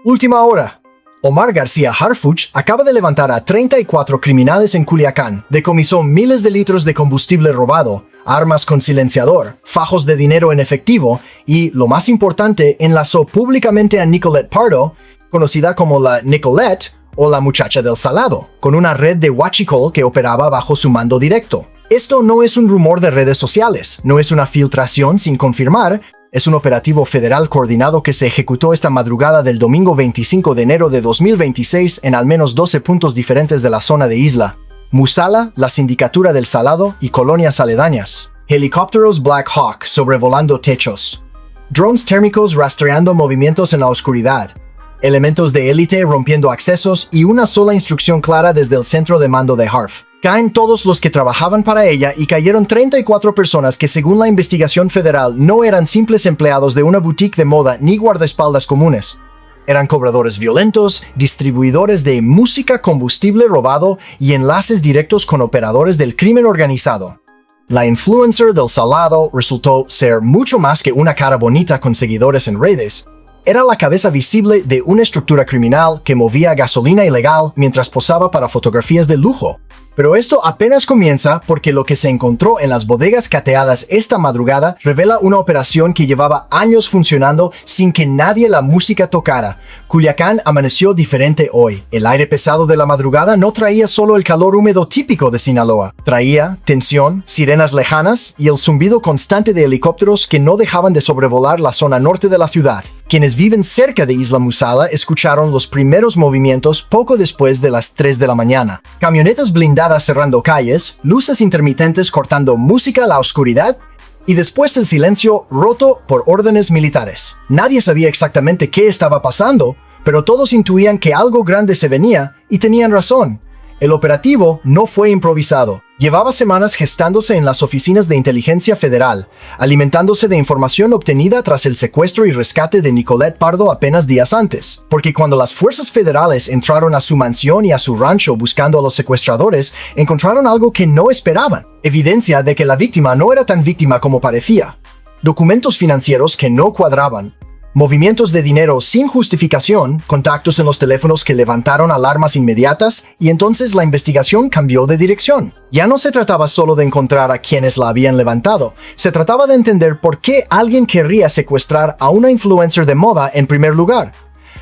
Última hora. Omar García Harfuch acaba de levantar a 34 criminales en Culiacán. Decomisó miles de litros de combustible robado, armas con silenciador, fajos de dinero en efectivo y, lo más importante, enlazó públicamente a Nicolette Pardo, conocida como la Nicolette o la muchacha del salado, con una red de huachicol que operaba bajo su mando directo. Esto no es un rumor de redes sociales, no es una filtración sin confirmar. Es un operativo federal coordinado que se ejecutó esta madrugada del domingo 25 de enero de 2026 en al menos 12 puntos diferentes de la zona de Isla Musala, la Sindicatura del Salado y colonias aledañas. Helicópteros Black Hawk sobrevolando techos. Drones térmicos rastreando movimientos en la oscuridad. Elementos de élite rompiendo accesos y una sola instrucción clara desde el centro de mando de HARF. Caen todos los que trabajaban para ella y cayeron 34 personas que, según la investigación federal, no eran simples empleados de una boutique de moda ni guardaespaldas comunes. Eran cobradores violentos, distribuidores de música, combustible robado y enlaces directos con operadores del crimen organizado. La influencer del salado resultó ser mucho más que una cara bonita con seguidores en redes. Era la cabeza visible de una estructura criminal que movía gasolina ilegal mientras posaba para fotografías de lujo. Pero esto apenas comienza porque lo que se encontró en las bodegas cateadas esta madrugada revela una operación que llevaba años funcionando sin que nadie la música tocara. Culiacán amaneció diferente hoy. El aire pesado de la madrugada no traía solo el calor húmedo típico de Sinaloa. Traía tensión, sirenas lejanas y el zumbido constante de helicópteros que no dejaban de sobrevolar la zona norte de la ciudad. Quienes viven cerca de Isla Musala escucharon los primeros movimientos poco después de las 3 de la mañana. Camionetas blindadas cerrando calles, luces intermitentes cortando música a la oscuridad y después el silencio roto por órdenes militares. Nadie sabía exactamente qué estaba pasando, pero todos intuían que algo grande se venía y tenían razón. El operativo no fue improvisado. Llevaba semanas gestándose en las oficinas de inteligencia federal, alimentándose de información obtenida tras el secuestro y rescate de Nicolette Pardo apenas días antes. Porque cuando las fuerzas federales entraron a su mansión y a su rancho buscando a los secuestradores, encontraron algo que no esperaban. Evidencia de que la víctima no era tan víctima como parecía. Documentos financieros que no cuadraban. Movimientos de dinero sin justificación, contactos en los teléfonos que levantaron alarmas inmediatas y entonces la investigación cambió de dirección. Ya no se trataba solo de encontrar a quienes la habían levantado, se trataba de entender por qué alguien querría secuestrar a una influencer de moda en primer lugar.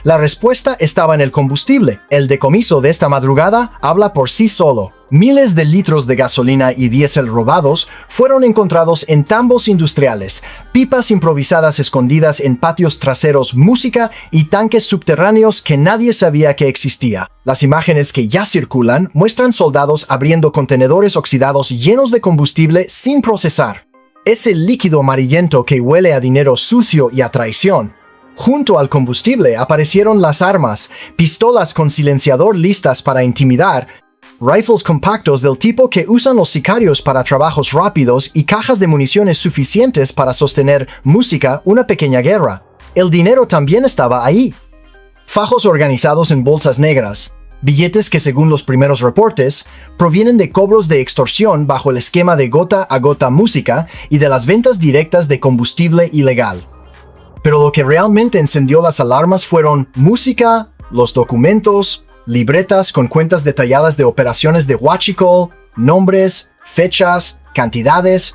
La respuesta estaba en el combustible. El decomiso de esta madrugada habla por sí solo. Miles de litros de gasolina y diésel robados fueron encontrados en tambos industriales, pipas improvisadas escondidas en patios traseros, música y tanques subterráneos que nadie sabía que existía. Las imágenes que ya circulan muestran soldados abriendo contenedores oxidados llenos de combustible sin procesar. Ese líquido amarillento que huele a dinero sucio y a traición. Junto al combustible aparecieron las armas, pistolas con silenciador listas para intimidar, rifles compactos del tipo que usan los sicarios para trabajos rápidos y cajas de municiones suficientes para sostener música, una pequeña guerra. El dinero también estaba ahí. Fajos organizados en bolsas negras, billetes que según los primeros reportes, provienen de cobros de extorsión bajo el esquema de gota a gota música y de las ventas directas de combustible ilegal. Pero lo que realmente encendió las alarmas fueron música, los documentos, libretas con cuentas detalladas de operaciones de huachicol, nombres, fechas, cantidades,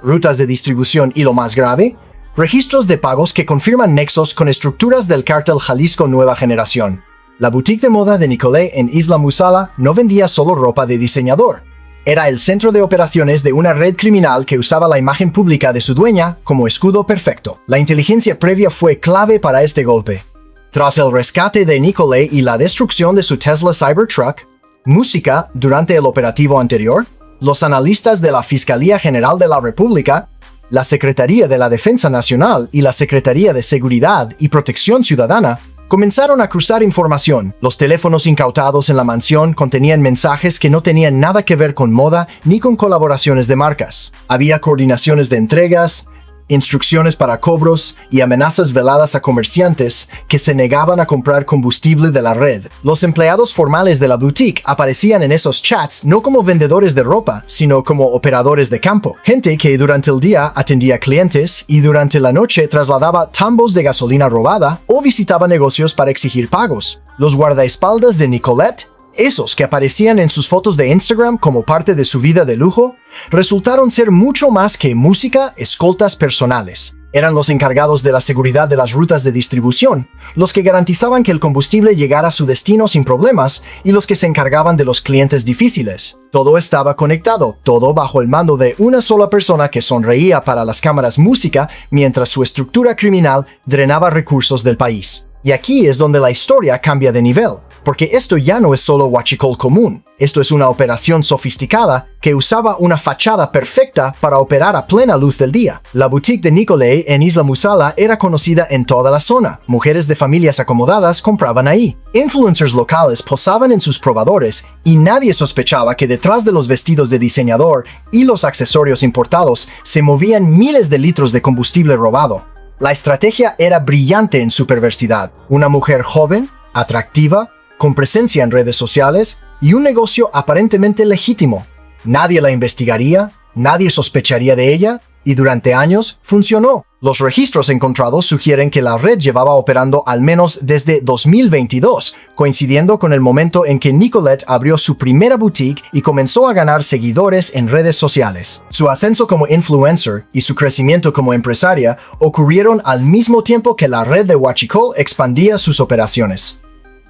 rutas de distribución y lo más grave, registros de pagos que confirman nexos con estructuras del cártel Jalisco Nueva Generación. La boutique de moda de Nicolette en Isla Musala no vendía solo ropa de diseñador. Era el centro de operaciones de una red criminal que usaba la imagen pública de su dueña como escudo perfecto. La inteligencia previa fue clave para este golpe. Tras el rescate de Nicolette y la destrucción de su Tesla Cybertruck, música durante el operativo anterior, los analistas de la Fiscalía General de la República, la Secretaría de la Defensa Nacional y la Secretaría de Seguridad y Protección Ciudadana comenzaron a cruzar información. Los teléfonos incautados en la mansión contenían mensajes que no tenían nada que ver con moda ni con colaboraciones de marcas. Había coordinaciones de entregas, instrucciones para cobros y amenazas veladas a comerciantes que se negaban a comprar combustible de la red. Los empleados formales de la boutique aparecían en esos chats no como vendedores de ropa, sino como operadores de campo. Gente que durante el día atendía clientes y durante la noche trasladaba tambos de gasolina robada o visitaba negocios para exigir pagos. Los guardaespaldas de Nicolette, esos que aparecían en sus fotos de Instagram como parte de su vida de lujo, resultaron ser mucho más que música, escoltas personales. Eran los encargados de la seguridad de las rutas de distribución, los que garantizaban que el combustible llegara a su destino sin problemas y los que se encargaban de los clientes difíciles. Todo estaba conectado, todo bajo el mando de una sola persona que sonreía para las cámaras música mientras su estructura criminal drenaba recursos del país. Y aquí es donde la historia cambia de nivel. Porque esto ya no es solo huachicol común, esto es una operación sofisticada que usaba una fachada perfecta para operar a plena luz del día. La boutique de Nicolette en Isla Musala era conocida en toda la zona. Mujeres de familias acomodadas compraban ahí. Influencers locales posaban en sus probadores y nadie sospechaba que detrás de los vestidos de diseñador y los accesorios importados se movían miles de litros de combustible robado. La estrategia era brillante en su perversidad. Una mujer joven, atractiva, con presencia en redes sociales y un negocio aparentemente legítimo. Nadie la investigaría, nadie sospecharía de ella, y durante años funcionó. Los registros encontrados sugieren que la red llevaba operando al menos desde 2022, coincidiendo con el momento en que Nicolette abrió su primera boutique y comenzó a ganar seguidores en redes sociales. Su ascenso como influencer y su crecimiento como empresaria ocurrieron al mismo tiempo que la red de huachicol expandía sus operaciones.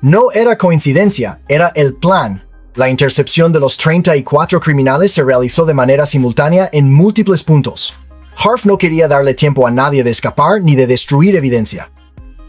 No era coincidencia, era el plan. La intercepción de los 34 criminales se realizó de manera simultánea en múltiples puntos. Harf no quería darle tiempo a nadie de escapar ni de destruir evidencia.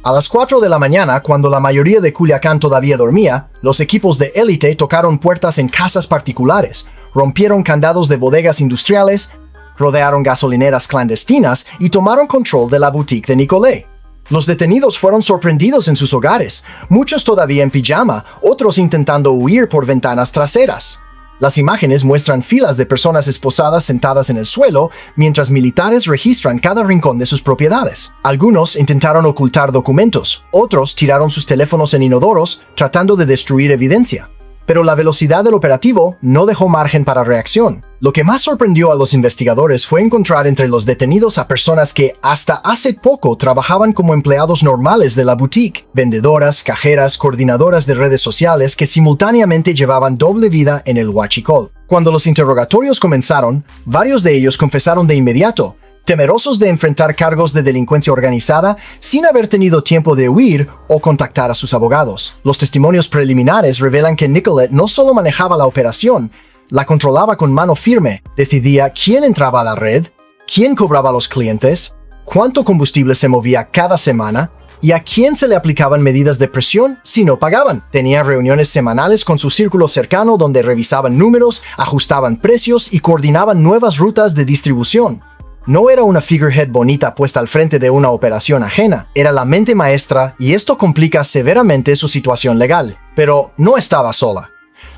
A las 4 de la mañana, cuando la mayoría de Culiacán todavía dormía, los equipos de élite tocaron puertas en casas particulares, rompieron candados de bodegas industriales, rodearon gasolineras clandestinas y tomaron control de la boutique de Nicolette. Los detenidos fueron sorprendidos en sus hogares, muchos todavía en pijama, otros intentando huir por ventanas traseras. Las imágenes muestran filas de personas esposadas sentadas en el suelo, mientras militares registran cada rincón de sus propiedades. Algunos intentaron ocultar documentos, otros tiraron sus teléfonos en inodoros, tratando de destruir evidencia. Pero la velocidad del operativo no dejó margen para reacción. Lo que más sorprendió a los investigadores fue encontrar entre los detenidos a personas que hasta hace poco trabajaban como empleados normales de la boutique, vendedoras, cajeras, coordinadoras de redes sociales que simultáneamente llevaban doble vida en el huachicol. Cuando los interrogatorios comenzaron, varios de ellos confesaron de inmediato, temerosos de enfrentar cargos de delincuencia organizada sin haber tenido tiempo de huir o contactar a sus abogados. Los testimonios preliminares revelan que Nicolette no solo manejaba la operación, la controlaba con mano firme, decidía quién entraba a la red, quién cobraba a los clientes, cuánto combustible se movía cada semana y a quién se le aplicaban medidas de presión si no pagaban. Tenía reuniones semanales con su círculo cercano donde revisaban números, ajustaban precios y coordinaban nuevas rutas de distribución. No era una figurehead bonita puesta al frente de una operación ajena, era la mente maestra y esto complica severamente su situación legal. Pero no estaba sola.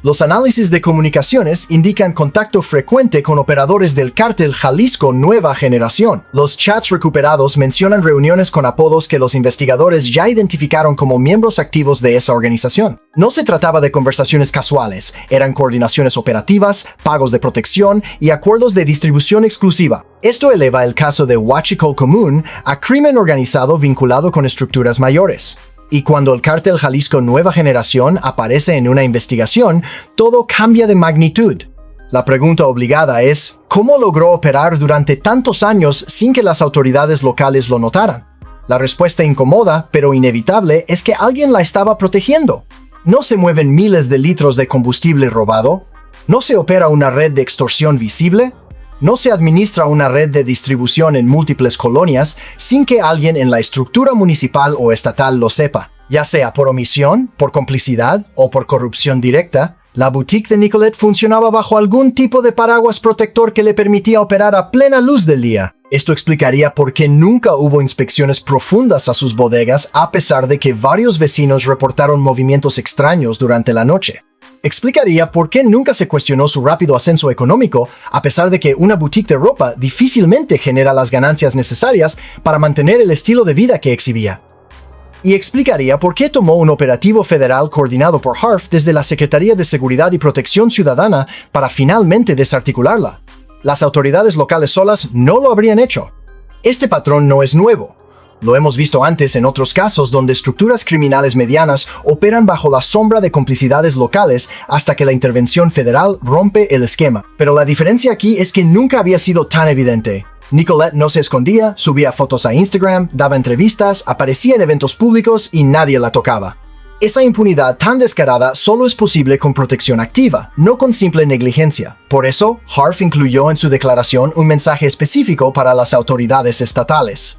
Los análisis de comunicaciones indican contacto frecuente con operadores del cártel Jalisco Nueva Generación. Los chats recuperados mencionan reuniones con apodos que los investigadores ya identificaron como miembros activos de esa organización. No se trataba de conversaciones casuales, eran coordinaciones operativas, pagos de protección y acuerdos de distribución exclusiva. Esto eleva el caso de huachicol común a crimen organizado vinculado con estructuras mayores. Y cuando el cártel Jalisco Nueva Generación aparece en una investigación, todo cambia de magnitud. La pregunta obligada es, ¿cómo logró operar durante tantos años sin que las autoridades locales lo notaran? La respuesta incómoda, pero inevitable, es que alguien la estaba protegiendo. No se mueven miles de litros de combustible robado, no se opera una red de extorsión visible, no se administra una red de distribución en múltiples colonias sin que alguien en la estructura municipal o estatal lo sepa. Ya sea por omisión, por complicidad o por corrupción directa, la boutique de Nicolette funcionaba bajo algún tipo de paraguas protector que le permitía operar a plena luz del día. Esto explicaría por qué nunca hubo inspecciones profundas a sus bodegas a pesar de que varios vecinos reportaron movimientos extraños durante la noche. explicaría por qué nunca se cuestionó su rápido ascenso económico, a pesar de que una boutique de ropa difícilmente genera las ganancias necesarias para mantener el estilo de vida que exhibía. Y explicaría por qué tomó un operativo federal coordinado por Harf desde la Secretaría de Seguridad y Protección Ciudadana para finalmente desarticularla. Las autoridades locales solas no lo habrían hecho. Este patrón no es nuevo. Lo hemos visto antes en otros casos donde estructuras criminales medianas operan bajo la sombra de complicidades locales hasta que la intervención federal rompe el esquema. Pero la diferencia aquí es que nunca había sido tan evidente. Nicolette no se escondía, subía fotos a Instagram, daba entrevistas, aparecía en eventos públicos y nadie la tocaba. Esa impunidad tan descarada solo es posible con protección activa, no con simple negligencia. Por eso, Harf incluyó en su declaración un mensaje específico para las autoridades estatales.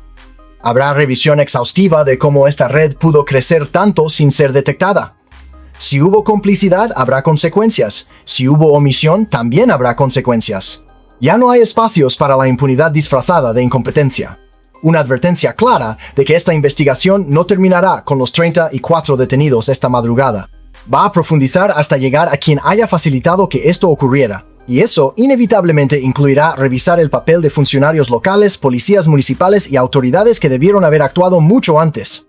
Habrá revisión exhaustiva de cómo esta red pudo crecer tanto sin ser detectada. Si hubo complicidad, habrá consecuencias. Si hubo omisión, también habrá consecuencias. Ya no hay espacios para la impunidad disfrazada de incompetencia. Una advertencia clara de que esta investigación no terminará con los 34 detenidos esta madrugada. Va a profundizar hasta llegar a quien haya facilitado que esto ocurriera. Y eso inevitablemente incluirá revisar el papel de funcionarios locales, policías municipales y autoridades que debieron haber actuado mucho antes.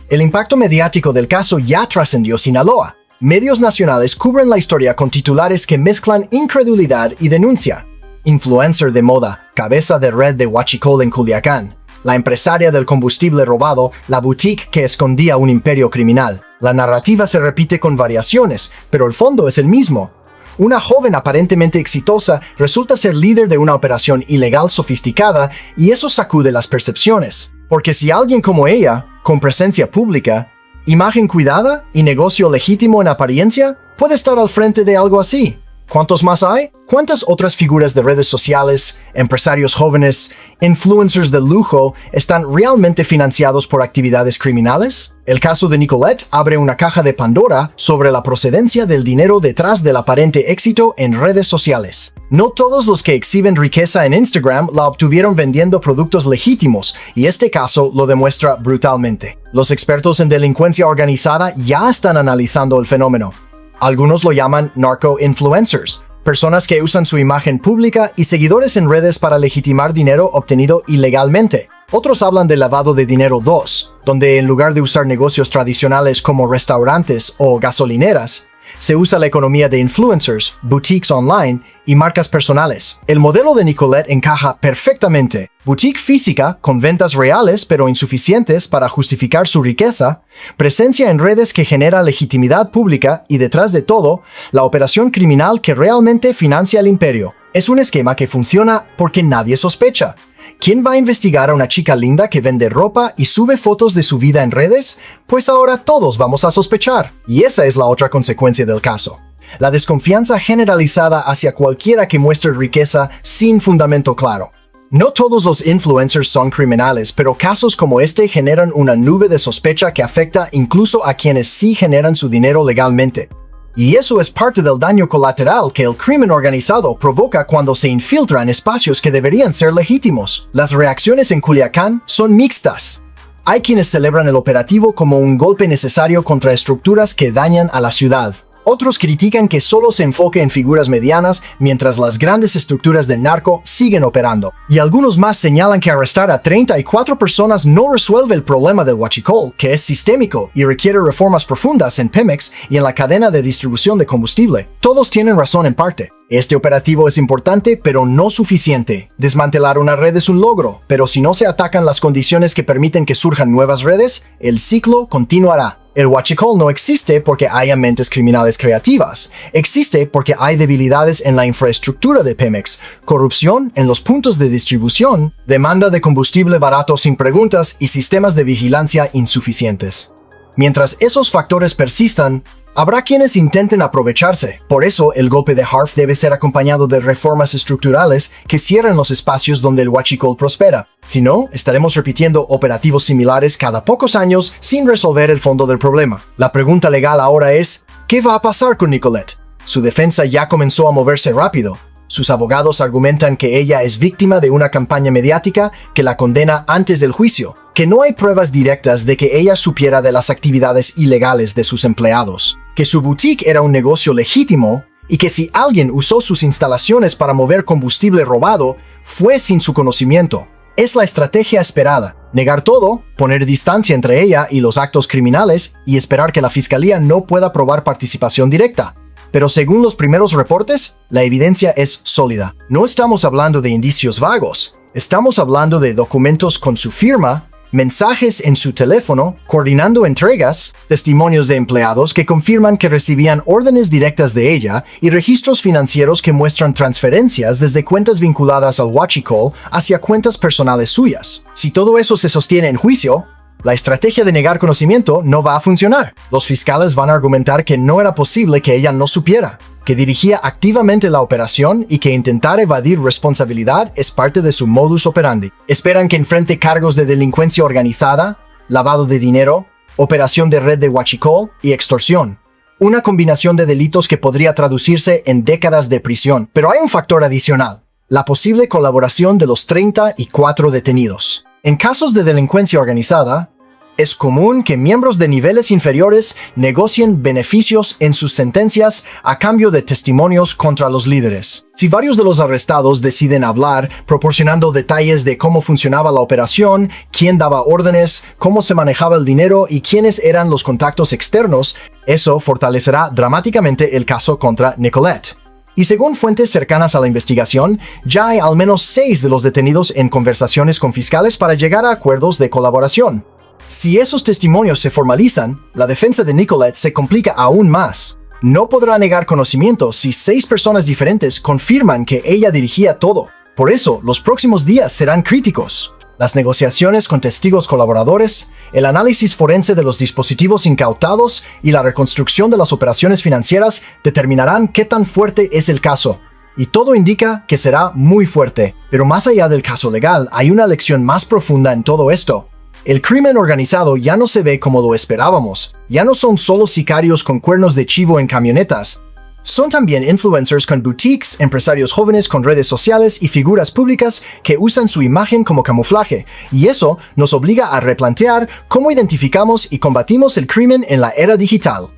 El impacto mediático del caso ya trascendió Sinaloa. Medios nacionales cubren la historia con titulares que mezclan incredulidad y denuncia. Influencer de moda, cabeza de red de huachicol en Culiacán. La empresaria del combustible robado, la boutique que escondía un imperio criminal. La narrativa se repite con variaciones, pero el fondo es el mismo. Una joven aparentemente exitosa resulta ser líder de una operación ilegal sofisticada y eso sacude las percepciones. Porque si alguien como ella, con presencia pública, imagen cuidada y negocio legítimo en apariencia, puede estar al frente de algo así, ¿cuántos más hay? ¿Cuántas otras figuras de redes sociales, empresarios jóvenes, influencers de lujo están realmente financiados por actividades criminales? El caso de Nicolette abre una caja de Pandora sobre la procedencia del dinero detrás del aparente éxito en redes sociales. No todos los que exhiben riqueza en Instagram la obtuvieron vendiendo productos legítimos, y este caso lo demuestra brutalmente. Los expertos en delincuencia organizada ya están analizando el fenómeno. Algunos lo llaman narco-influencers, personas que usan su imagen pública y seguidores en redes para legitimar dinero obtenido ilegalmente. Otros hablan de lavado de dinero 2, donde en lugar de usar negocios tradicionales como restaurantes o gasolineras, se usa la economía de influencers, boutiques online y marcas personales. El modelo de Nicolette encaja perfectamente. Boutique física con ventas reales pero insuficientes para justificar su riqueza, presencia en redes que genera legitimidad pública y detrás de todo, la operación criminal que realmente financia el imperio. Es un esquema que funciona porque nadie sospecha. ¿Quién va a investigar a una chica linda que vende ropa y sube fotos de su vida en redes? Pues ahora todos vamos a sospechar. Y esa es la otra consecuencia del caso. La desconfianza generalizada hacia cualquiera que muestre riqueza sin fundamento claro. No todos los influencers son criminales, pero casos como este generan una nube de sospecha que afecta incluso a quienes sí generan su dinero legalmente. Y eso es parte del daño colateral que el crimen organizado provoca cuando se infiltra en espacios que deberían ser legítimos. Las reacciones en Culiacán son mixtas. Hay quienes celebran el operativo como un golpe necesario contra estructuras que dañan a la ciudad. Otros critican que solo se enfoque en figuras medianas mientras las grandes estructuras del narco siguen operando. Y algunos más señalan que arrestar a 34 personas no resuelve el problema del huachicol, que es sistémico y requiere reformas profundas en Pemex y en la cadena de distribución de combustible. Todos tienen razón en parte. Este operativo es importante, pero no suficiente. Desmantelar una red es un logro, pero si no se atacan las condiciones que permiten que surjan nuevas redes, el ciclo continuará. El huachicol no existe porque haya mentes criminales creativas. Existe porque hay debilidades en la infraestructura de Pemex, corrupción en los puntos de distribución, demanda de combustible barato sin preguntas y sistemas de vigilancia insuficientes. Mientras esos factores persistan, habrá quienes intenten aprovecharse. Por eso, el golpe de Harf debe ser acompañado de reformas estructurales que cierren los espacios donde el huachicol prospera. Si no, estaremos repitiendo operativos similares cada pocos años sin resolver el fondo del problema. La pregunta legal ahora es, ¿qué va a pasar con Nicolette? Su defensa ya comenzó a moverse rápido. Sus abogados argumentan que ella es víctima de una campaña mediática que la condena antes del juicio, que no hay pruebas directas de que ella supiera de las actividades ilegales de sus empleados. que su boutique era un negocio legítimo y que si alguien usó sus instalaciones para mover combustible robado, fue sin su conocimiento. Es la estrategia esperada: negar todo, poner distancia entre ella y los actos criminales y esperar que la fiscalía no pueda probar participación directa. Pero según los primeros reportes, la evidencia es sólida. No estamos hablando de indicios vagos, estamos hablando de documentos con su firma, mensajes en su teléfono, coordinando entregas, testimonios de empleados que confirman que recibían órdenes directas de ella y registros financieros que muestran transferencias desde cuentas vinculadas al huachicol hacia cuentas personales suyas. Si todo eso se sostiene en juicio, la estrategia de negar conocimiento no va a funcionar. Los fiscales van a argumentar que no era posible que ella no supiera, que dirigía activamente la operación y que intentar evadir responsabilidad es parte de su modus operandi. Esperan que enfrente cargos de delincuencia organizada, lavado de dinero, operación de red de huachicol y extorsión. Una combinación de delitos que podría traducirse en décadas de prisión. Pero hay un factor adicional: la posible colaboración de los 34 detenidos. En casos de delincuencia organizada, es común que miembros de niveles inferiores negocien beneficios en sus sentencias a cambio de testimonios contra los líderes. Si varios de los arrestados deciden hablar, proporcionando detalles de cómo funcionaba la operación, quién daba órdenes, cómo se manejaba el dinero y quiénes eran los contactos externos, eso fortalecerá dramáticamente el caso contra Nicolette. Y según fuentes cercanas a la investigación, ya hay al menos 6 de los detenidos en conversaciones con fiscales para llegar a acuerdos de colaboración. Si esos testimonios se formalizan, la defensa de Nicolette se complica aún más. No podrá negar conocimiento si 6 personas diferentes confirman que ella dirigía todo. Por eso, los próximos días serán críticos. Las negociaciones con testigos colaboradores, el análisis forense de los dispositivos incautados y la reconstrucción de las operaciones financieras determinarán qué tan fuerte es el caso. Y todo indica que será muy fuerte. Pero más allá del caso legal, hay una lección más profunda en todo esto. El crimen organizado ya no se ve como lo esperábamos. Ya no son solo sicarios con cuernos de chivo en camionetas. Son también influencers con boutiques, empresarios jóvenes con redes sociales y figuras públicas que usan su imagen como camuflaje, y eso nos obliga a replantear cómo identificamos y combatimos el crimen en la era digital.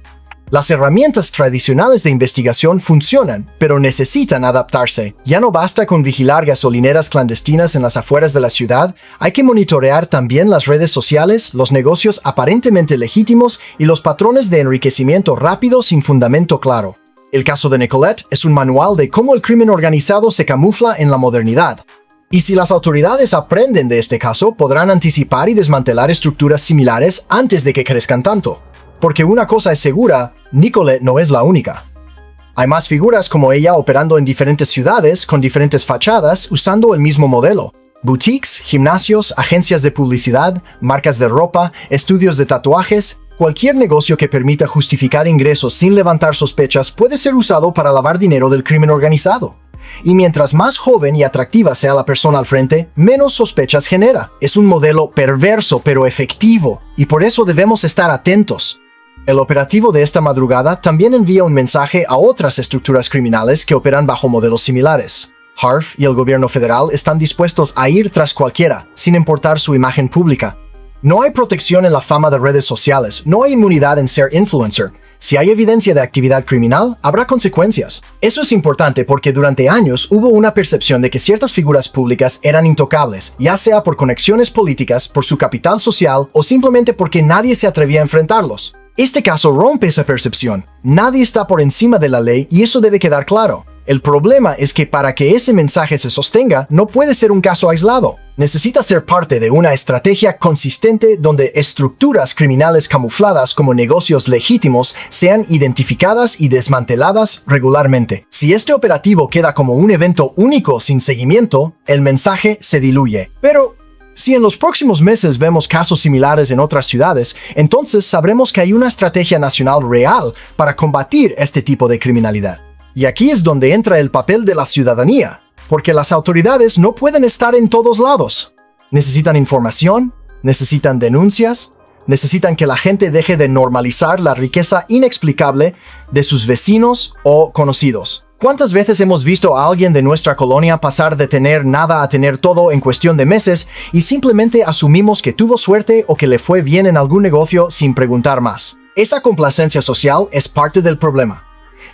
Las herramientas tradicionales de investigación funcionan, pero necesitan adaptarse. Ya no basta con vigilar gasolineras clandestinas en las afueras de la ciudad, hay que monitorear también las redes sociales, los negocios aparentemente legítimos y los patrones de enriquecimiento rápido sin fundamento claro. El caso de Nicolette es un manual de cómo el crimen organizado se camufla en la modernidad. Y si las autoridades aprenden de este caso, podrán anticipar y desmantelar estructuras similares antes de que crezcan tanto. Porque una cosa es segura, Nicolette no es la única. Hay más figuras como ella operando en diferentes ciudades, con diferentes fachadas, usando el mismo modelo. Boutiques, gimnasios, agencias de publicidad, marcas de ropa, estudios de tatuajes. Cualquier negocio que permita justificar ingresos sin levantar sospechas puede ser usado para lavar dinero del crimen organizado. Y mientras más joven y atractiva sea la persona al frente, menos sospechas genera. Es un modelo perverso pero efectivo, y por eso debemos estar atentos. El operativo de esta madrugada también envía un mensaje a otras estructuras criminales que operan bajo modelos similares. Harf y el gobierno federal están dispuestos a ir tras cualquiera, sin importar su imagen pública. No hay protección en la fama de redes sociales, no hay inmunidad en ser influencer. Si hay evidencia de actividad criminal, habrá consecuencias. Eso es importante porque durante años hubo una percepción de que ciertas figuras públicas eran intocables, ya sea por conexiones políticas, por su capital social o simplemente porque nadie se atrevía a enfrentarlos. Este caso rompe esa percepción. Nadie está por encima de la ley y eso debe quedar claro. El problema es que para que ese mensaje se sostenga, no puede ser un caso aislado. Necesita ser parte de una estrategia consistente donde estructuras criminales camufladas como negocios legítimos sean identificadas y desmanteladas regularmente. Si este operativo queda como un evento único sin seguimiento, el mensaje se diluye. Pero si en los próximos meses vemos casos similares en otras ciudades, entonces sabremos que hay una estrategia nacional real para combatir este tipo de criminalidad. Y aquí es donde entra el papel de la ciudadanía, porque las autoridades no pueden estar en todos lados. Necesitan información, necesitan denuncias, necesitan que la gente deje de normalizar la riqueza inexplicable de sus vecinos o conocidos. ¿Cuántas veces hemos visto a alguien de nuestra colonia pasar de tener nada a tener todo en cuestión de meses y simplemente asumimos que tuvo suerte o que le fue bien en algún negocio sin preguntar más? Esa complacencia social es parte del problema.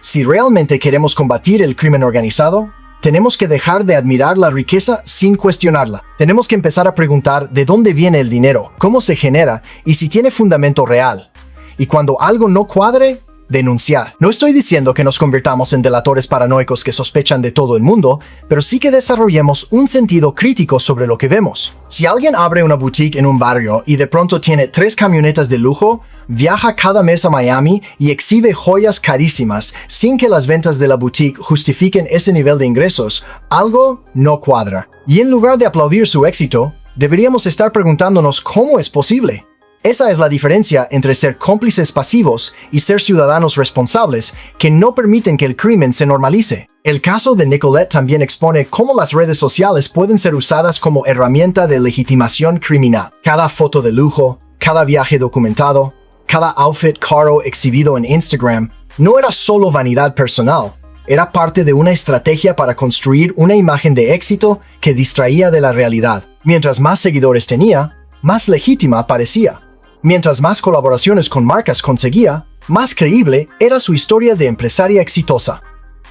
Si realmente queremos combatir el crimen organizado, tenemos que dejar de admirar la riqueza sin cuestionarla. Tenemos que empezar a preguntar de dónde viene el dinero, cómo se genera y si tiene fundamento real. Y cuando algo no cuadre, denunciar. No estoy diciendo que nos convirtamos en delatores paranoicos que sospechan de todo el mundo, pero sí que desarrollemos un sentido crítico sobre lo que vemos. Si alguien abre una boutique en un barrio y de pronto tiene 3 camionetas de lujo, viaja cada mes a Miami y exhibe joyas carísimas sin que las ventas de la boutique justifiquen ese nivel de ingresos, algo no cuadra. Y en lugar de aplaudir su éxito, deberíamos estar preguntándonos cómo es posible. Esa es la diferencia entre ser cómplices pasivos y ser ciudadanos responsables que no permiten que el crimen se normalice. El caso de Nicolette también expone cómo las redes sociales pueden ser usadas como herramienta de legitimación criminal. Cada foto de lujo, cada viaje documentado, cada outfit caro exhibido en Instagram no era solo vanidad personal, era parte de una estrategia para construir una imagen de éxito que distraía de la realidad. Mientras más seguidores tenía, más legítima parecía. Mientras más colaboraciones con marcas conseguía, más creíble era su historia de empresaria exitosa.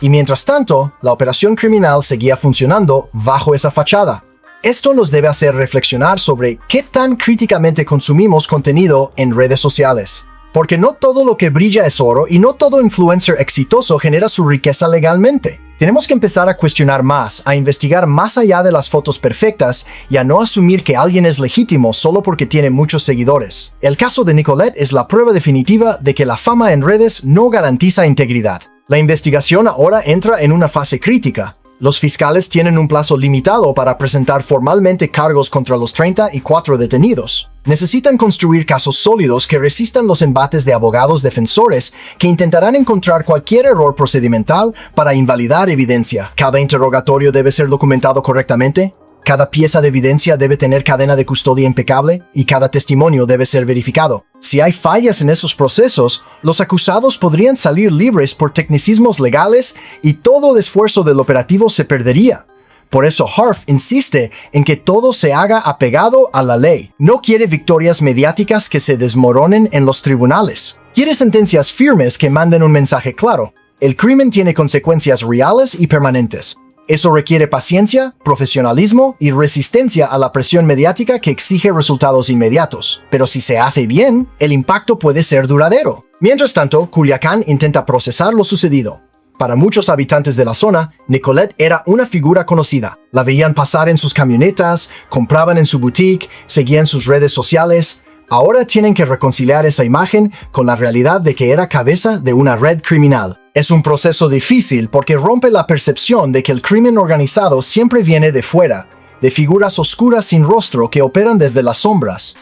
Y mientras tanto, la operación criminal seguía funcionando bajo esa fachada. Esto nos debe hacer reflexionar sobre qué tan críticamente consumimos contenido en redes sociales. Porque no todo lo que brilla es oro y no todo influencer exitoso genera su riqueza legalmente. Tenemos que empezar a cuestionar más, a investigar más allá de las fotos perfectas y a no asumir que alguien es legítimo solo porque tiene muchos seguidores. El caso de Nicolette es la prueba definitiva de que la fama en redes no garantiza integridad. La investigación ahora entra en una fase crítica. Los fiscales tienen un plazo limitado para presentar formalmente cargos contra los 34 detenidos. Necesitan construir casos sólidos que resistan los embates de abogados defensores que intentarán encontrar cualquier error procedimental para invalidar evidencia. Cada interrogatorio debe ser documentado correctamente, cada pieza de evidencia debe tener cadena de custodia impecable y cada testimonio debe ser verificado. Si hay fallas en esos procesos, los acusados podrían salir libres por tecnicismos legales y todo el esfuerzo del operativo se perdería. Por eso Harf insiste en que todo se haga apegado a la ley. No quiere victorias mediáticas que se desmoronen en los tribunales. Quiere sentencias firmes que manden un mensaje claro. El crimen tiene consecuencias reales y permanentes. Eso requiere paciencia, profesionalismo y resistencia a la presión mediática que exige resultados inmediatos. Pero si se hace bien, el impacto puede ser duradero. Mientras tanto, Culiacán intenta procesar lo sucedido. Para muchos habitantes de la zona, Nicolette era una figura conocida. La veían pasar en sus camionetas, compraban en su boutique, seguían sus redes sociales. Ahora tienen que reconciliar esa imagen con la realidad de que era cabeza de una red criminal. Es un proceso difícil porque rompe la percepción de que el crimen organizado siempre viene de fuera, de figuras oscuras sin rostro que operan desde las sombras.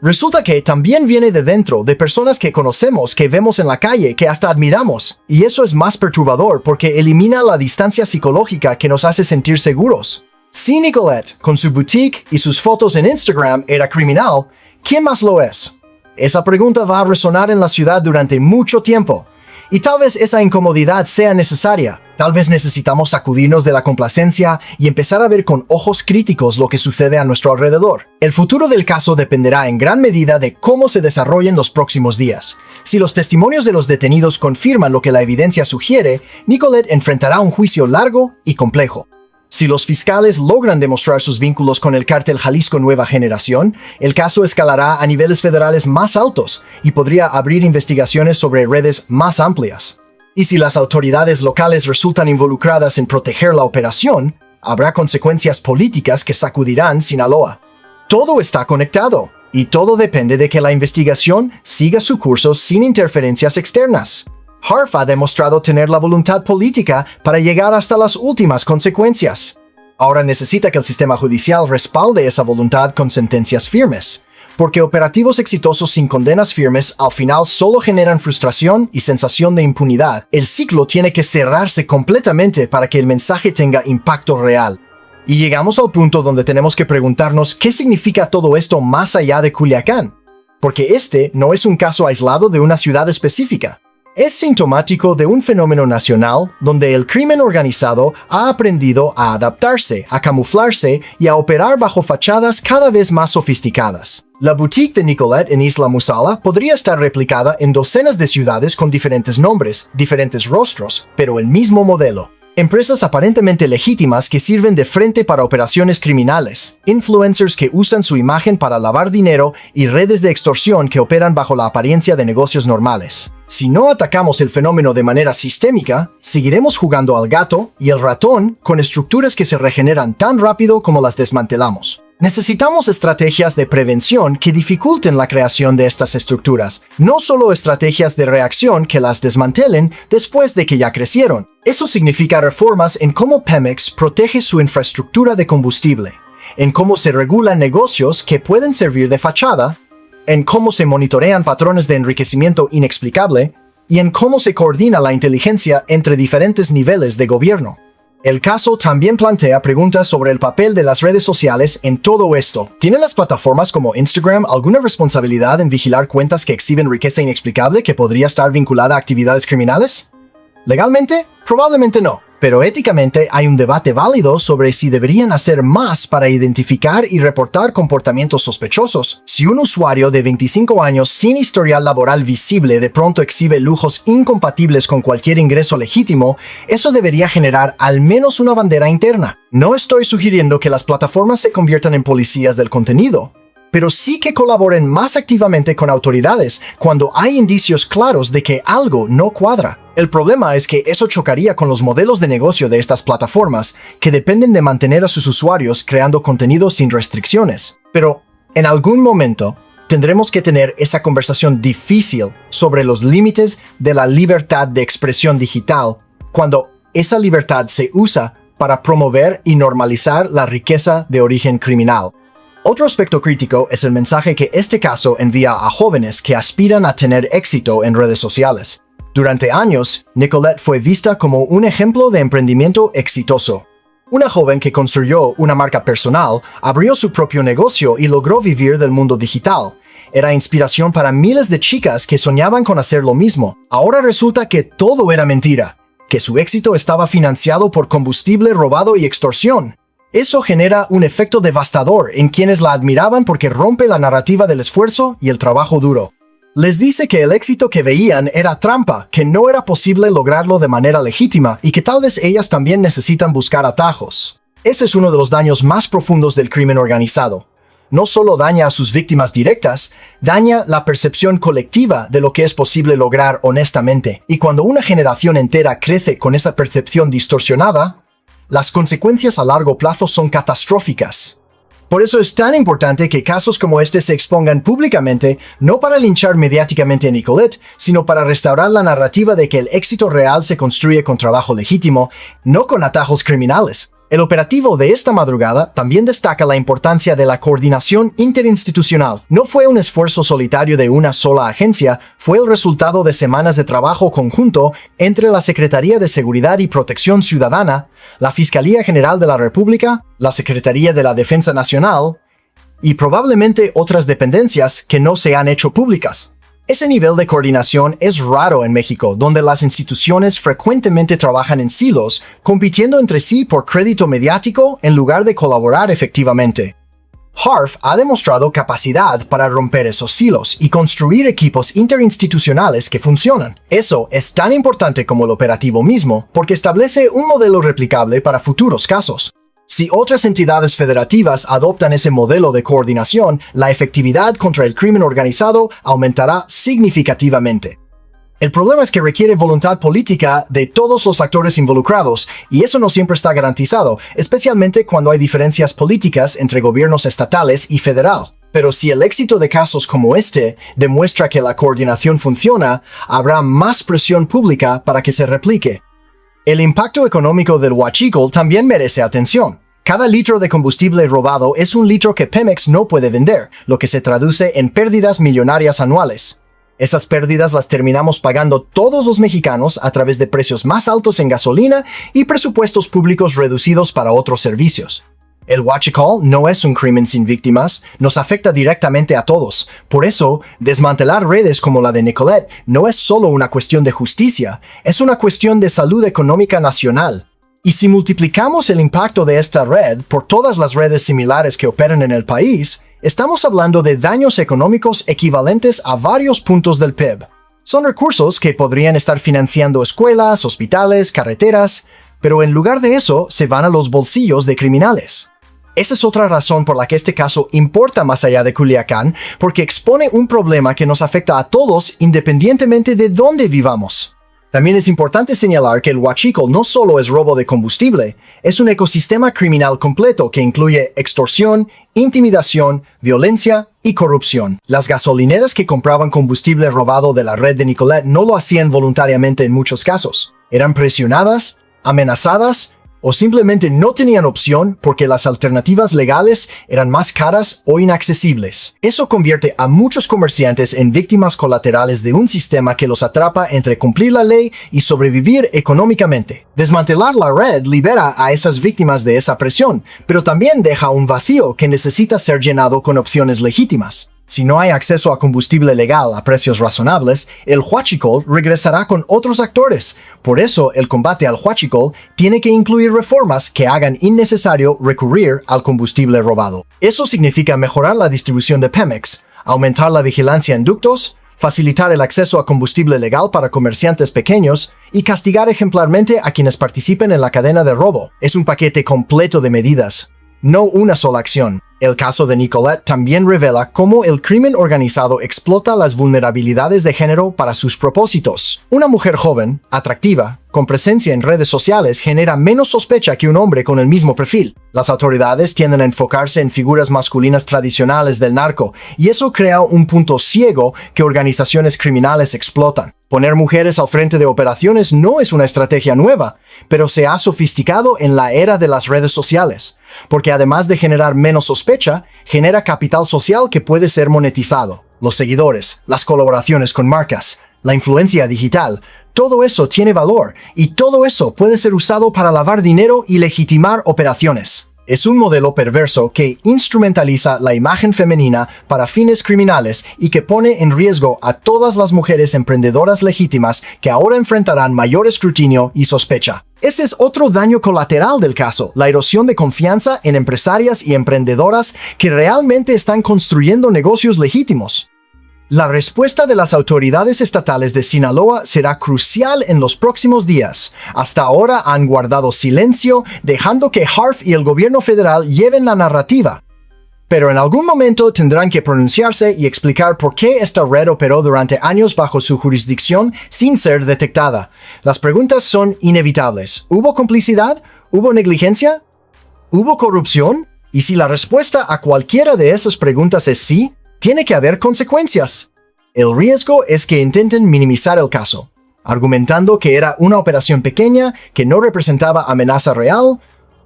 Resulta que también viene de dentro, de personas que conocemos, que vemos en la calle, que hasta admiramos. Y eso es más perturbador porque elimina la distancia psicológica que nos hace sentir seguros. Si Nicolette, con su boutique y sus fotos en Instagram, era criminal, ¿quién más lo es? Esa pregunta va a resonar en la ciudad durante mucho tiempo. Y tal vez esa incomodidad sea necesaria. Tal vez necesitamos sacudirnos de la complacencia y empezar a ver con ojos críticos lo que sucede a nuestro alrededor. El futuro del caso dependerá en gran medida de cómo se desarrollen los próximos días. Si los testimonios de los detenidos confirman lo que la evidencia sugiere, Nicolette enfrentará un juicio largo y complejo. Si los fiscales logran demostrar sus vínculos con el cártel Jalisco Nueva Generación, el caso escalará a niveles federales más altos y podría abrir investigaciones sobre redes más amplias. Y si las autoridades locales resultan involucradas en proteger la operación, habrá consecuencias políticas que sacudirán Sinaloa. Todo está conectado, y todo depende de que la investigación siga su curso sin interferencias externas. Harf ha demostrado tener la voluntad política para llegar hasta las últimas consecuencias. Ahora necesita que el sistema judicial respalde esa voluntad con sentencias firmes, porque operativos exitosos sin condenas firmes al final solo generan frustración y sensación de impunidad. El ciclo tiene que cerrarse completamente para que el mensaje tenga impacto real. Y llegamos al punto donde tenemos que preguntarnos qué significa todo esto más allá de Culiacán, porque este no es un caso aislado de una ciudad específica. Es sintomático de un fenómeno nacional donde el crimen organizado ha aprendido a adaptarse, a camuflarse y a operar bajo fachadas cada vez más sofisticadas. La boutique de Nicolette en Isla Musala podría estar replicada en docenas de ciudades con diferentes nombres, diferentes rostros, pero el mismo modelo. Empresas aparentemente legítimas que sirven de frente para operaciones criminales, influencers que usan su imagen para lavar dinero y redes de extorsión que operan bajo la apariencia de negocios normales. Si no atacamos el fenómeno de manera sistémica, seguiremos jugando al gato y el ratón con estructuras que se regeneran tan rápido como las desmantelamos. Necesitamos estrategias de prevención que dificulten la creación de estas estructuras, no solo estrategias de reacción que las desmantelen después de que ya crecieron. Eso significa reformas en cómo Pemex protege su infraestructura de combustible, en cómo se regulan negocios que pueden servir de fachada, en cómo se monitorean patrones de enriquecimiento inexplicable y en cómo se coordina la inteligencia entre diferentes niveles de gobierno. El caso también plantea preguntas sobre el papel de las redes sociales en todo esto. ¿Tienen las plataformas como Instagram alguna responsabilidad en vigilar cuentas que exhiben riqueza inexplicable que podría estar vinculada a actividades criminales? ¿Legalmente? Probablemente no. Pero éticamente hay un debate válido sobre si deberían hacer más para identificar y reportar comportamientos sospechosos. Si un usuario de 25 años sin historial laboral visible de pronto exhibe lujos incompatibles con cualquier ingreso legítimo, eso debería generar al menos una bandera interna. No estoy sugiriendo que las plataformas se conviertan en policías del contenido, pero sí que colaboren más activamente con autoridades cuando hay indicios claros de que algo no cuadra. El problema es que eso chocaría con los modelos de negocio de estas plataformas, que dependen de mantener a sus usuarios creando contenido sin restricciones. Pero, en algún momento, tendremos que tener esa conversación difícil sobre los límites de la libertad de expresión digital, cuando esa libertad se usa para promover y normalizar la riqueza de origen criminal. Otro aspecto crítico es el mensaje que este caso envía a jóvenes que aspiran a tener éxito en redes sociales. Durante años, Nicolette fue vista como un ejemplo de emprendimiento exitoso. Una joven que construyó una marca personal, abrió su propio negocio y logró vivir del mundo digital. Era inspiración para miles de chicas que soñaban con hacer lo mismo. Ahora resulta que todo era mentira, que su éxito estaba financiado por combustible robado y extorsión. Eso genera un efecto devastador en quienes la admiraban porque rompe la narrativa del esfuerzo y el trabajo duro. Les dice que el éxito que veían era trampa, que no era posible lograrlo de manera legítima y que tal vez ellas también necesitan buscar atajos. Ese es uno de los daños más profundos del crimen organizado. No solo daña a sus víctimas directas, daña la percepción colectiva de lo que es posible lograr honestamente. Y cuando una generación entera crece con esa percepción distorsionada, las consecuencias a largo plazo son catastróficas. Por eso es tan importante que casos como este se expongan públicamente, no para linchar mediáticamente a Nicolette, sino para restaurar la narrativa de que el éxito real se construye con trabajo legítimo, no con atajos criminales. El operativo de esta madrugada también destaca la importancia de la coordinación interinstitucional. No fue un esfuerzo solitario de una sola agencia, fue el resultado de semanas de trabajo conjunto entre la Secretaría de Seguridad y Protección Ciudadana, la Fiscalía General de la República, la Secretaría de la Defensa Nacional y probablemente otras dependencias que no se han hecho públicas. Ese nivel de coordinación es raro en México, donde las instituciones frecuentemente trabajan en silos, compitiendo entre sí por crédito mediático en lugar de colaborar efectivamente. HARF ha demostrado capacidad para romper esos silos y construir equipos interinstitucionales que funcionan. Eso es tan importante como el operativo mismo, porque establece un modelo replicable para futuros casos. Si otras entidades federativas adoptan ese modelo de coordinación, la efectividad contra el crimen organizado aumentará significativamente. El problema es que requiere voluntad política de todos los actores involucrados, y eso no siempre está garantizado, especialmente cuando hay diferencias políticas entre gobiernos estatales y federal. Pero si el éxito de casos como este demuestra que la coordinación funciona, habrá más presión pública para que se replique. El impacto económico del huachicoleo también merece atención. Cada litro de combustible robado es un litro que Pemex no puede vender, lo que se traduce en pérdidas millonarias anuales. Esas pérdidas las terminamos pagando todos los mexicanos a través de precios más altos en gasolina y presupuestos públicos reducidos para otros servicios. El huachicol no es un crimen sin víctimas, nos afecta directamente a todos. Por eso, desmantelar redes como la de Nicolette no es solo una cuestión de justicia, es una cuestión de salud económica nacional. Y si multiplicamos el impacto de esta red por todas las redes similares que operan en el país, estamos hablando de daños económicos equivalentes a varios puntos del PIB. Son recursos que podrían estar financiando escuelas, hospitales, carreteras, pero en lugar de eso se van a los bolsillos de criminales. Esa es otra razón por la que este caso importa más allá de Culiacán, porque expone un problema que nos afecta a todos independientemente de dónde vivamos. También es importante señalar que el huachicol no solo es robo de combustible, es un ecosistema criminal completo que incluye extorsión, intimidación, violencia y corrupción. Las gasolineras que compraban combustible robado de la red de Nicolette no lo hacían voluntariamente en muchos casos. Eran presionadas, amenazadas o simplemente no tenían opción porque las alternativas legales eran más caras o inaccesibles. Eso convierte a muchos comerciantes en víctimas colaterales de un sistema que los atrapa entre cumplir la ley y sobrevivir económicamente. Desmantelar la red libera a esas víctimas de esa presión, pero también deja un vacío que necesita ser llenado con opciones legítimas. Si no hay acceso a combustible legal a precios razonables, el huachicol regresará con otros actores. Por eso, el combate al huachicol tiene que incluir reformas que hagan innecesario recurrir al combustible robado. Eso significa mejorar la distribución de Pemex, aumentar la vigilancia en ductos, facilitar el acceso a combustible legal para comerciantes pequeños y castigar ejemplarmente a quienes participen en la cadena de robo. Es un paquete completo de medidas, no una sola acción. El caso de Nicolette también revela cómo el crimen organizado explota las vulnerabilidades de género para sus propósitos. Una mujer joven, atractiva, con presencia en redes sociales genera menos sospecha que un hombre con el mismo perfil. Las autoridades tienden a enfocarse en figuras masculinas tradicionales del narco, y eso crea un punto ciego que organizaciones criminales explotan. Poner mujeres al frente de operaciones no es una estrategia nueva, pero se ha sofisticado en la era de las redes sociales, porque además de generar menos sospecha, genera capital social que puede ser monetizado. Los seguidores, las colaboraciones con marcas, la influencia digital, todo eso tiene valor, y todo eso puede ser usado para lavar dinero y legitimar operaciones. Es un modelo perverso que instrumentaliza la imagen femenina para fines criminales y que pone en riesgo a todas las mujeres emprendedoras legítimas que ahora enfrentarán mayor escrutinio y sospecha. Ese es otro daño colateral del caso, la erosión de confianza en empresarias y emprendedoras que realmente están construyendo negocios legítimos. La respuesta de las autoridades estatales de Sinaloa será crucial en los próximos días. Hasta ahora han guardado silencio, dejando que Harf y el gobierno federal lleven la narrativa. Pero en algún momento tendrán que pronunciarse y explicar por qué esta red operó durante años bajo su jurisdicción sin ser detectada. Las preguntas son inevitables. ¿Hubo complicidad? ¿Hubo negligencia? ¿Hubo corrupción? Y si la respuesta a cualquiera de esas preguntas es sí, tiene que haber consecuencias. El riesgo es que intenten minimizar el caso, argumentando que era una operación pequeña que no representaba amenaza real,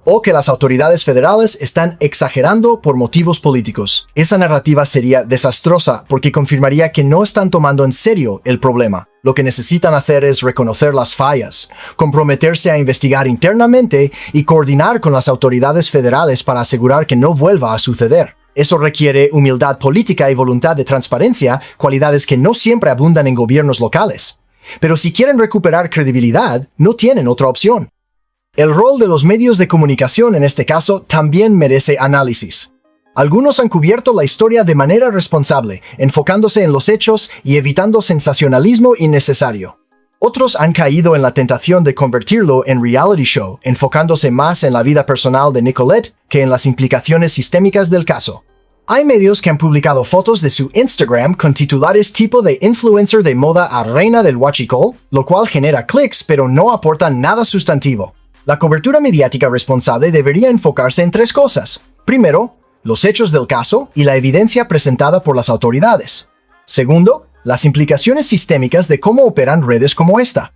o que las autoridades federales están exagerando por motivos políticos. Esa narrativa sería desastrosa porque confirmaría que no están tomando en serio el problema. Lo que necesitan hacer es reconocer las fallas, comprometerse a investigar internamente y coordinar con las autoridades federales para asegurar que no vuelva a suceder. Eso requiere humildad política y voluntad de transparencia, cualidades que no siempre abundan en gobiernos locales. Pero si quieren recuperar credibilidad, no tienen otra opción. El rol de los medios de comunicación en este caso también merece análisis. Algunos han cubierto la historia de manera responsable, enfocándose en los hechos y evitando sensacionalismo innecesario. Otros han caído en la tentación de convertirlo en reality show, enfocándose más en la vida personal de Nicolette que en las implicaciones sistémicas del caso. Hay medios que han publicado fotos de su Instagram con titulares tipo de influencer de moda a reina del huachicol, lo cual genera clics pero no aporta nada sustantivo. La cobertura mediática responsable debería enfocarse en tres cosas. Primero, los hechos del caso y la evidencia presentada por las autoridades. Segundo, las implicaciones sistémicas de cómo operan redes como esta.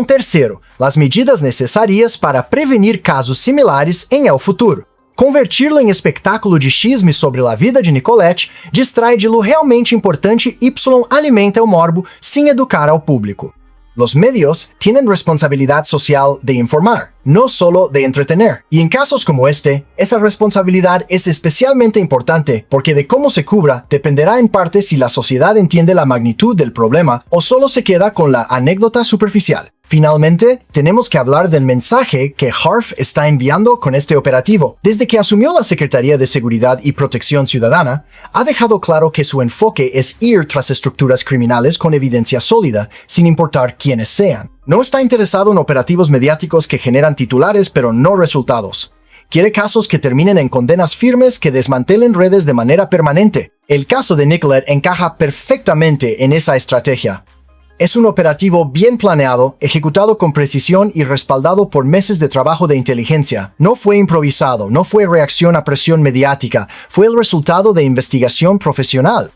Tercero, las medidas necesarias para prevenir casos similares en el futuro. Convertirlo em espectáculo de chisme sobre a vida de Nicolette distrai de lo realmente importante y alimenta o morbo sin educar ao público. Los medios tienen responsabilidad social de informar, no solo de entretener. Y en casos como este, esa responsabilidad es especialmente importante porque de cómo se cubra dependerá en parte si la sociedad entiende la magnitud del problema o solo se queda con la anécdota superficial. Finalmente, tenemos que hablar del mensaje que HARF está enviando con este operativo. Desde que asumió la Secretaría de Seguridad y Protección Ciudadana, ha dejado claro que su enfoque es ir tras estructuras criminales con evidencia sólida, sin importar quiénes sean. No está interesado en operativos mediáticos que generan titulares pero no resultados. Quiere casos que terminen en condenas firmes que desmantelen redes de manera permanente. El caso de Nicolet encaja perfectamente en esa estrategia. Es un operativo bien planeado, ejecutado con precisión y respaldado por meses de trabajo de inteligencia. No fue improvisado, no fue reacción a presión mediática, fue el resultado de investigación profesional.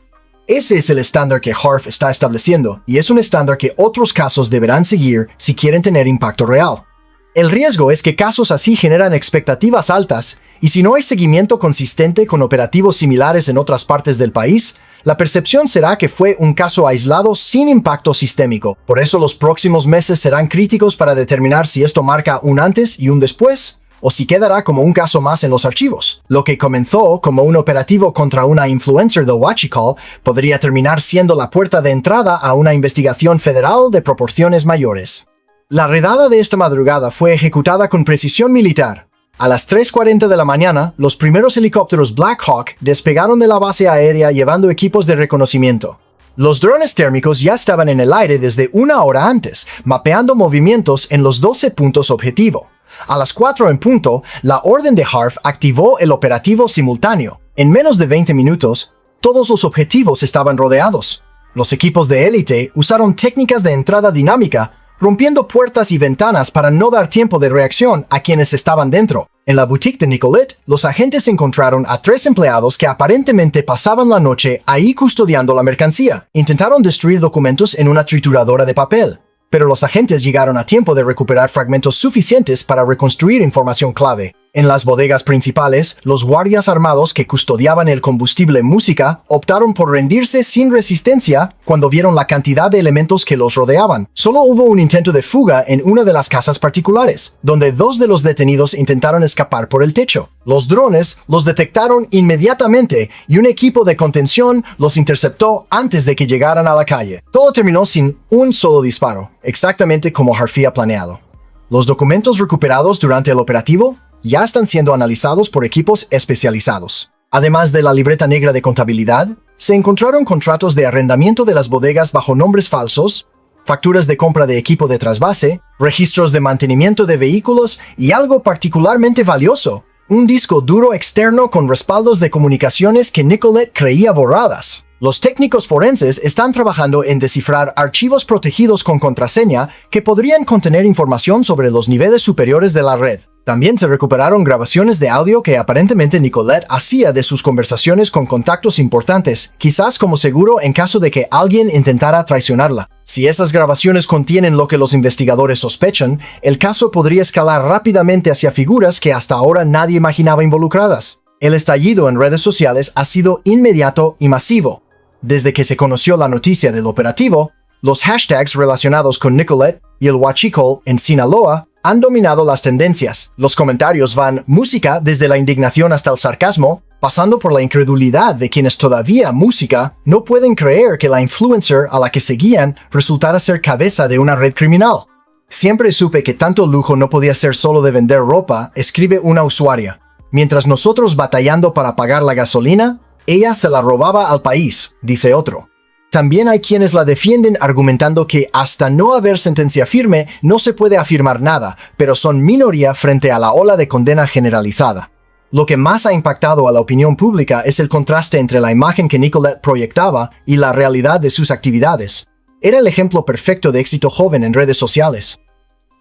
Ese es el estándar que HARF está estableciendo, y es un estándar que otros casos deberán seguir si quieren tener impacto real. El riesgo es que casos así generan expectativas altas, y si no hay seguimiento consistente con operativos similares en otras partes del país, la percepción será que fue un caso aislado sin impacto sistémico. Por eso los próximos meses serán críticos para determinar si esto marca un antes y un después, o si quedará como un caso más en los archivos. Lo que comenzó como un operativo contra una influencer de Huachicol podría terminar siendo la puerta de entrada a una investigación federal de proporciones mayores. La redada de esta madrugada fue ejecutada con precisión militar. A las 3:40 de la mañana, los primeros helicópteros Black Hawk despegaron de la base aérea llevando equipos de reconocimiento. Los drones térmicos ya estaban en el aire desde una hora antes, mapeando movimientos en los 12 puntos objetivo. A las 4 en punto, la orden de HARF activó el operativo simultáneo. En menos de 20 minutos, todos los objetivos estaban rodeados. Los equipos de élite usaron técnicas de entrada dinámica, rompiendo puertas y ventanas para no dar tiempo de reacción a quienes estaban dentro. En la boutique de Nicolet, los agentes encontraron a 3 empleados que aparentemente pasaban la noche ahí custodiando la mercancía. Intentaron destruir documentos en una trituradora de papel, pero los agentes llegaron a tiempo de recuperar fragmentos suficientes para reconstruir información clave. En las bodegas principales, los guardias armados que custodiaban el combustible Música optaron por rendirse sin resistencia cuando vieron la cantidad de elementos que los rodeaban. Solo hubo un intento de fuga en una de las casas particulares, donde 2 de los detenidos intentaron escapar por el techo. Los drones los detectaron inmediatamente y un equipo de contención los interceptó antes de que llegaran a la calle. Todo terminó sin un solo disparo, exactamente como Harfía planeado. Los documentos recuperados durante el operativo ya están siendo analizados por equipos especializados. Además de la libreta negra de contabilidad, se encontraron contratos de arrendamiento de las bodegas bajo nombres falsos, facturas de compra de equipo de trasvase, registros de mantenimiento de vehículos y algo particularmente valioso, un disco duro externo con respaldos de comunicaciones que Nicolet creía borradas. Los técnicos forenses están trabajando en descifrar archivos protegidos con contraseña que podrían contener información sobre los niveles superiores de la red. También se recuperaron grabaciones de audio que aparentemente Nicolet hacía de sus conversaciones con contactos importantes, quizás como seguro en caso de que alguien intentara traicionarla. Si esas grabaciones contienen lo que los investigadores sospechan, el caso podría escalar rápidamente hacia figuras que hasta ahora nadie imaginaba involucradas. El estallido en redes sociales ha sido inmediato y masivo. Desde que se conoció la noticia del operativo, los hashtags relacionados con Nicolet y el Huachicol en Sinaloa han dominado las tendencias. Los comentarios van música desde la indignación hasta el sarcasmo, pasando por la incredulidad de quienes todavía música no pueden creer que la influencer a la que seguían resultara ser cabeza de una red criminal. Siempre supe que tanto lujo no podía ser solo de vender ropa, escribe una usuaria. Mientras nosotros batallando para pagar la gasolina, ella se la robaba al país, dice otro. También hay quienes la defienden argumentando que hasta no haber sentencia firme no se puede afirmar nada, pero son minoría frente a la ola de condena generalizada. Lo que más ha impactado a la opinión pública es el contraste entre la imagen que Nicolet proyectaba y la realidad de sus actividades. Era el ejemplo perfecto de éxito joven en redes sociales.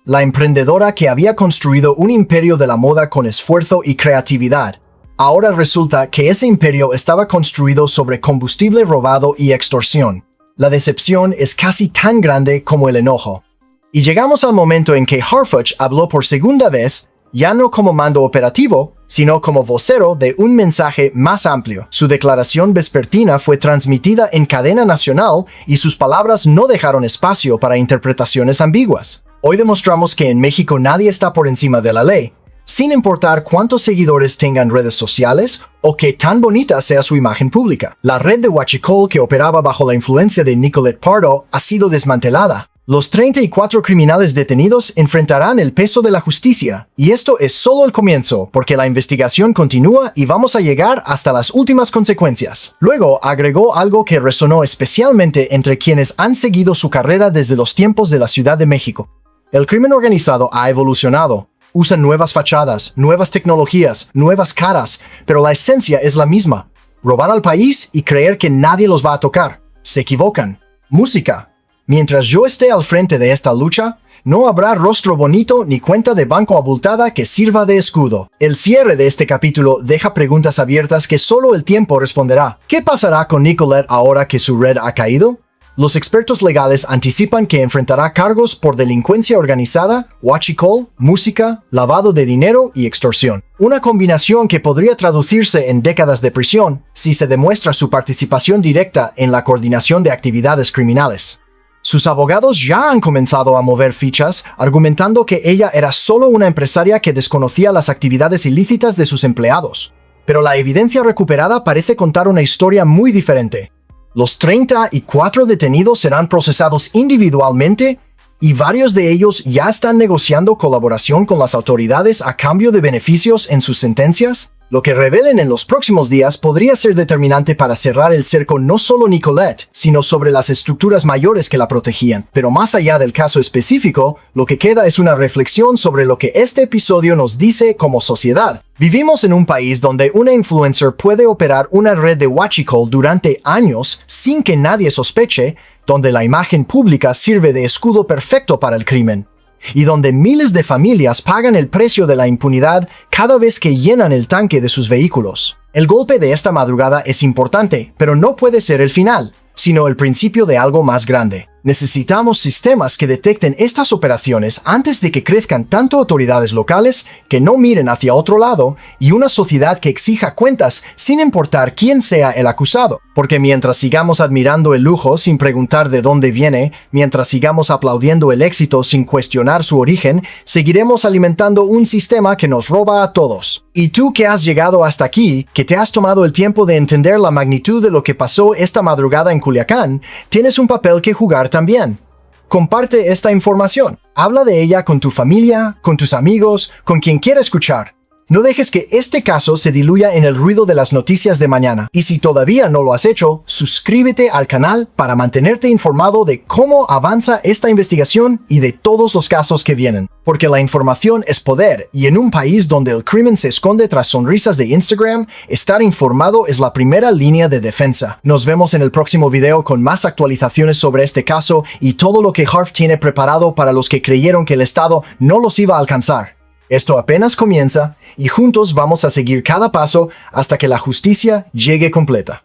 La emprendedora que había construido un imperio de la moda con esfuerzo y creatividad. Ahora resulta que ese imperio estaba construido sobre combustible robado y extorsión. La decepción es casi tan grande como el enojo. Y llegamos al momento en que Harfuch habló por segunda vez, ya no como mando operativo, sino como vocero de un mensaje más amplio. Su declaración vespertina fue transmitida en cadena nacional y sus palabras no dejaron espacio para interpretaciones ambiguas. Hoy demostramos que en México nadie está por encima de la ley, sin importar cuántos seguidores tengan redes sociales o qué tan bonita sea su imagen pública. La red de Huachicol que operaba bajo la influencia de Nicolette Pardo ha sido desmantelada. Los 34 criminales detenidos enfrentarán el peso de la justicia. Y esto es solo el comienzo, porque la investigación continúa y vamos a llegar hasta las últimas consecuencias. Luego agregó algo que resonó especialmente entre quienes han seguido su carrera desde los tiempos de la Ciudad de México. El crimen organizado ha evolucionado. Usan nuevas fachadas, nuevas tecnologías, nuevas caras, pero la esencia es la misma. Robar al país y creer que nadie los va a tocar. Se equivocan. Música. Mientras yo esté al frente de esta lucha, no habrá rostro bonito ni cuenta de banco abultada que sirva de escudo. El cierre de este capítulo deja preguntas abiertas que solo el tiempo responderá. ¿Qué pasará con Nicolette ahora que su red ha caído? Los expertos legales anticipan que enfrentará cargos por delincuencia organizada, huachicol, música, lavado de dinero y extorsión. Una combinación que podría traducirse en décadas de prisión si se demuestra su participación directa en la coordinación de actividades criminales. Sus abogados ya han comenzado a mover fichas, argumentando que ella era solo una empresaria que desconocía las actividades ilícitas de sus empleados. Pero la evidencia recuperada parece contar una historia muy diferente. Los 34 detenidos serán procesados individualmente y varios de ellos ya están negociando colaboración con las autoridades a cambio de beneficios en sus sentencias. Lo que revelen en los próximos días podría ser determinante para cerrar el cerco no solo Nicolette, sino sobre las estructuras mayores que la protegían. Pero más allá del caso específico, lo que queda es una reflexión sobre lo que este episodio nos dice como sociedad. Vivimos en un país donde una influencer puede operar una red de huachicol durante años sin que nadie sospeche, donde la imagen pública sirve de escudo perfecto para el crimen, y donde miles de familias pagan el precio de la impunidad cada vez que llenan el tanque de sus vehículos. El golpe de esta madrugada es importante, pero no puede ser el final, sino el principio de algo más grande. Necesitamos sistemas que detecten estas operaciones antes de que crezcan tanto autoridades locales que no miren hacia otro lado y una sociedad que exija cuentas sin importar quién sea el acusado. Porque mientras sigamos admirando el lujo sin preguntar de dónde viene, mientras sigamos aplaudiendo el éxito sin cuestionar su origen, seguiremos alimentando un sistema que nos roba a todos. Y tú que has llegado hasta aquí, que te has tomado el tiempo de entender la magnitud de lo que pasó esta madrugada en Culiacán, tienes un papel que jugar también. Comparte esta información. Habla de ella con tu familia, con tus amigos, con quien quiera escuchar. No dejes que este caso se diluya en el ruido de las noticias de mañana. Y si todavía no lo has hecho, suscríbete al canal para mantenerte informado de cómo avanza esta investigación y de todos los casos que vienen. Porque la información es poder, y en un país donde el crimen se esconde tras sonrisas de Instagram, estar informado es la primera línea de defensa. Nos vemos en el próximo video con más actualizaciones sobre este caso y todo lo que Harf tiene preparado para los que creyeron que el Estado no los iba a alcanzar. Esto apenas comienza y juntos vamos a seguir cada paso hasta que la justicia llegue completa.